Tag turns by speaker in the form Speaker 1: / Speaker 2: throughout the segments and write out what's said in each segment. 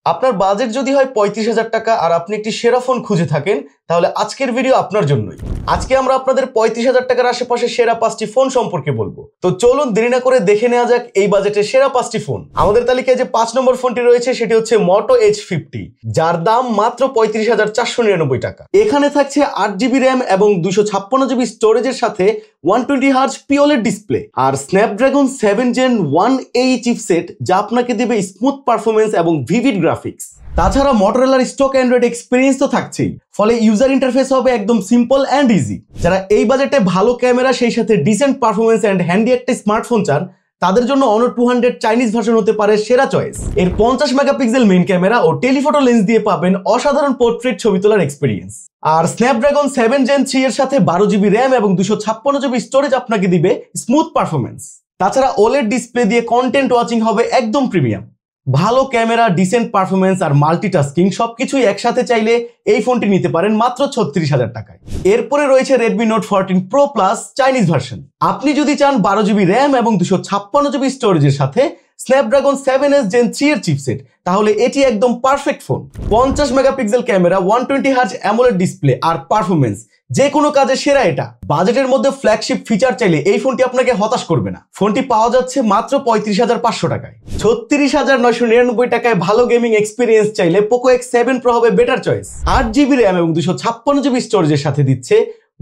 Speaker 1: আপনার বাজেট যদি হয় 35,000 টাকা আর আপনি একটি সেরা ফোন খুঁজে থাকেন, তাহলে আজকের ভিডিও আপনার জন্যই। আজকে আমরা আপনাদের 35,000 টাকার আশেপাশে সেরা 5টি ফোন সম্পর্কে বলবো। তো চলুন দেরি না করে দেখে নেওয়া যাক এই বাজেটের সেরা 5টি ফোন। আমাদের তালিকায় যে 5 নম্বর ফোনটি রয়েছে সেটি হচ্ছে Moto H50, যার দাম মাত্র 35,499 টাকা। এখানে থাকছে 8GB র্যাম এবং 256GB স্টোরেজের সাথে 120Hz পিওলেড ডিসপ্লে আর স্ন্যাপড্রাগন 7 Gen 1A চিপসেট, যা আপনাকে দেবে স্মুথ পারফরমেন্স এবং ভিভিড গ্রাফিক্স। তাছাড়া মটোরোলার স্টক অ্যান্ড্রয়েড এক্সপিরিয়েন্স তো থাকছেই, ফলে ইউজার ইন্টারফেস হবে একদম সিম্পল অ্যান্ড ইজি। যারা এই বাজেটে ভালো ক্যামেরা সেই সাথে ডিসেন্ট পারফরমেন্স অ্যান্ড হ্যান্ডি একটা স্মার্টফোন চান, তাদের জন্য Honor 200 চাইনিজ ভার্সন হতে পারে সেরা চয়েস। এর 50 মেগাপিক্সেল মেইন ক্যামেরা ও টেলিফটো লেন্স দিয়ে পাবেন অসাধারণ পোর্ট্রেট ছবি তোলার এক্সপিরিয়েন্স। আর স্ন্যাপড্রাগন 7 Gen 3 এর সাথে 12GB র্যাম এবং 256GB স্টোরেজ আপনাকে দিবে স্মুথ পারফরমেন্স। তাছাড়া ওলেড ডিসপ্লে দিয়ে কন্টেন্ট ওয়াচিং হবে একদম প্রিমিয়াম। ভালো ক্যামেরা, ডিসেন্ট পারফরমেন্স আর মাল্টিটাস্কিং সবকিছুই একসাথে চাইলে এই ফোনটি নিতে পারেন মাত্র 36,000 টাকায়। এরপরে রয়েছে Redmi Note 14 Pro Plus Chinese version. আপনি যদি চান 12GB র্যাম এবং 256GB স্টোরেজের সাথে স্ন্যাপড্রাগন 7S Gen 3 এর চিপসেট, তাহলে এটি একদম perfect phone. 50 megapixel camera, 120Hz AMOLED display আর পারফরমেন্স, যে কোনো কাজে সেরা এটা। বাজেটের মধ্যে ফ্ল্যাগশিপ ফিচার চাইলে এই ফোনটি আপনাকে হতাশ করবে না। ফোনটি পাওয়া যাচ্ছে মাত্র 35,500 টাকায়। 36,999 টাকায় ভালো গেমিং এক্সপিরিয়েন্স চাইলে Poco X7 Pro হবে বেটার চয়েস। 8GB র্যাম এবং 256GB স্টোরেজের সাথে দিচ্ছে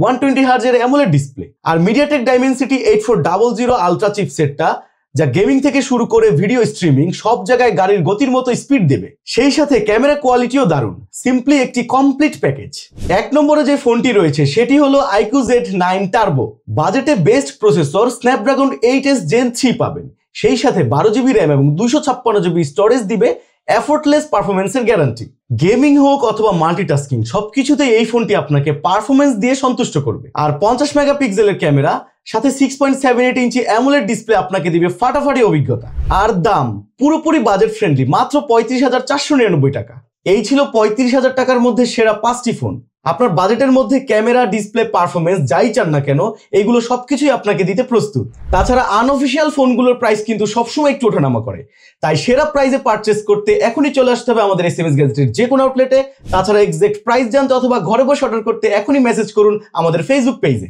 Speaker 1: 120Hz এর অ্যামোলেড ডিসপ্লে আর MediaTek Dimensity 8400 আলট্রা চিপসেটটা, যা গেমিং থেকে শুরু করে ভিডিও স্ট্রিমিং সব জায়গায় গাড়ির গতির মতো স্পিড দেবে। সেই সাথে ক্যামেরা কোয়ালিটিও দারুণ, সিম্পলি একটি কমপ্লিট প্যাকেজ। এক নম্বরে যে ফোনটি রয়েছে সেটি হলো iQOO Z9 Turbo। বাজেটে best processor Snapdragon 8S Gen 3 পাবেন, সেই সাথে 12GB র্যাম এবং 256GB স্টোরেজ দিবে এফোর্টলেস পারফরমেন্সের গ্যারান্টি। গেমিং হোক অথবা মাল্টিটাস্কিং, সবকিছুতে এই ফোনটি আপনাকে পারফরমেন্স দিয়ে সন্তুষ্ট করবে। আর 50 মেগাপিক্সেলের ক্যামেরা সাথে 6.78 ইঞ্চি অ্যামোলেড ডিসপ্লে আপনাকে দিবে ফাটাফাটি অভিজ্ঞতা। আর দাম পুরোপুরি বাজেট ফ্রেন্ডলি, মাত্র 35,499 টাকা। এই ছিল 35,000 টাকার মধ্যে সেরা 5টি ফোন। আপনার বাজেটের মধ্যে ক্যামেরা, ডিসপ্লে, পারফরমেন্স যাই চান না কেন, এগুলো সবকিছুই আপনাকে দিতে প্রস্তুত। তাছাড়া আনঅফিশিয়াল ফোনগুলোর প্রাইস কিন্তু সবসময় একটু ওঠানামা করে, তাই সেরা প্রাইসে পারচেস করতে এখনই চলে আসতে হবে আমাদের SMS গ্যাজেটের যে কোনো আউটলেটে। তাছাড়া এক্সাক্ট প্রাইস জানতে অথবা ঘরে বসে অর্ডার করতে এখনই মেসেজ করুন আমাদের ফেসবুক পেজে।